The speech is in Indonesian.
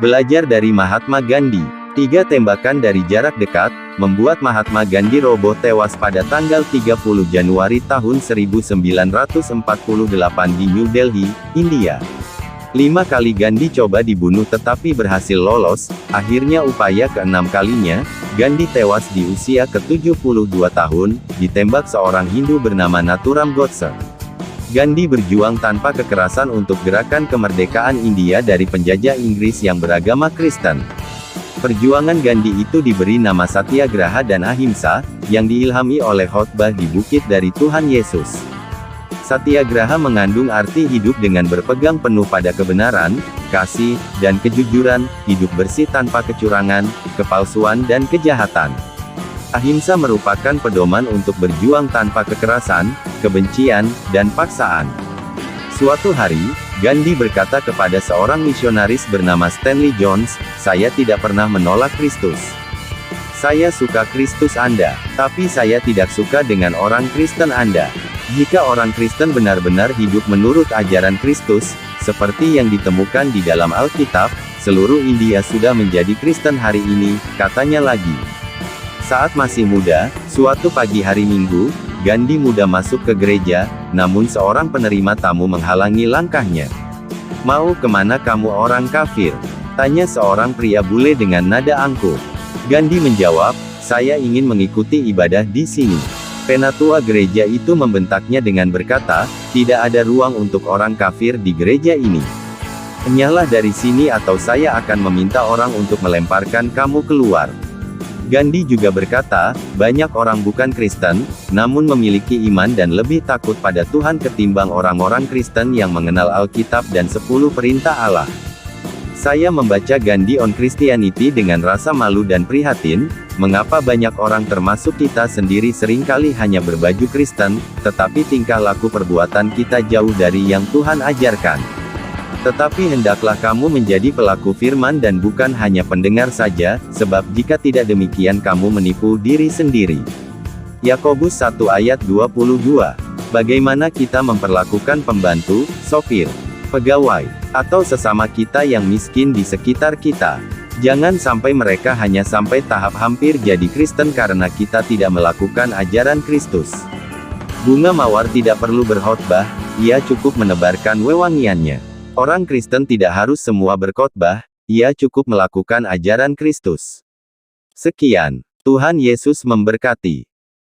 Belajar dari Mahatma Gandhi. 3 tembakan dari jarak dekat, membuat Mahatma Gandhi roboh tewas pada tanggal 30 Januari tahun 1948 di New Delhi, India. 5 kali Gandhi coba dibunuh tetapi berhasil lolos, akhirnya upaya ke-6 kalinya, Gandhi tewas di usia ke-72 tahun, ditembak seorang Hindu bernama Nathuram Godse. Gandhi berjuang tanpa kekerasan untuk gerakan kemerdekaan India dari penjajah Inggris yang beragama Kristen. Perjuangan Gandhi itu diberi nama Satyagraha dan Ahimsa, yang diilhami oleh khotbah di bukit dari Tuhan Yesus. Satyagraha mengandung arti hidup dengan berpegang penuh pada kebenaran, kasih, dan kejujuran, hidup bersih tanpa kecurangan, kepalsuan dan kejahatan. Ahimsa merupakan pedoman untuk berjuang tanpa kekerasan, kebencian, dan paksaan. Suatu hari, Gandhi berkata kepada seorang misionaris bernama Stanley Jones, "Saya tidak pernah menolak Kristus. Saya suka Kristus Anda, tapi saya tidak suka dengan orang Kristen Anda. Jika orang Kristen benar-benar hidup menurut ajaran Kristus, seperti yang ditemukan di dalam Alkitab, seluruh India sudah menjadi Kristen hari ini," katanya lagi. Saat masih muda, suatu pagi hari Minggu, Gandhi muda masuk ke gereja, namun seorang penerima tamu menghalangi langkahnya. "Mau kemana kamu orang kafir?" tanya seorang pria bule dengan nada angkuh. Gandhi menjawab, "Saya ingin mengikuti ibadah di sini." Penatua gereja itu membentaknya dengan berkata, "Tidak ada ruang untuk orang kafir di gereja ini. Enyahlah dari sini atau saya akan meminta orang untuk melemparkan kamu keluar." Gandhi juga berkata, banyak orang bukan Kristen, namun memiliki iman dan lebih takut pada Tuhan ketimbang orang-orang Kristen yang mengenal Alkitab dan 10 perintah Allah. Saya membaca Gandhi on Christianity dengan rasa malu dan prihatin, mengapa banyak orang termasuk kita sendiri seringkali hanya berbaju Kristen, tetapi tingkah laku perbuatan kita jauh dari yang Tuhan ajarkan. Tetapi hendaklah kamu menjadi pelaku firman dan bukan hanya pendengar saja, sebab jika tidak demikian kamu menipu diri sendiri. Yakobus 1 ayat 22. Bagaimana kita memperlakukan pembantu, sopir, pegawai, atau sesama kita yang miskin di sekitar kita? Jangan sampai mereka hanya sampai tahap hampir jadi Kristen karena kita tidak melakukan ajaran Kristus. Bunga mawar tidak perlu berkhotbah, ia cukup menebarkan wewangiannya. Orang Kristen tidak harus semua berkhotbah, ia cukup melakukan ajaran Kristus. Sekian, Tuhan Yesus memberkati.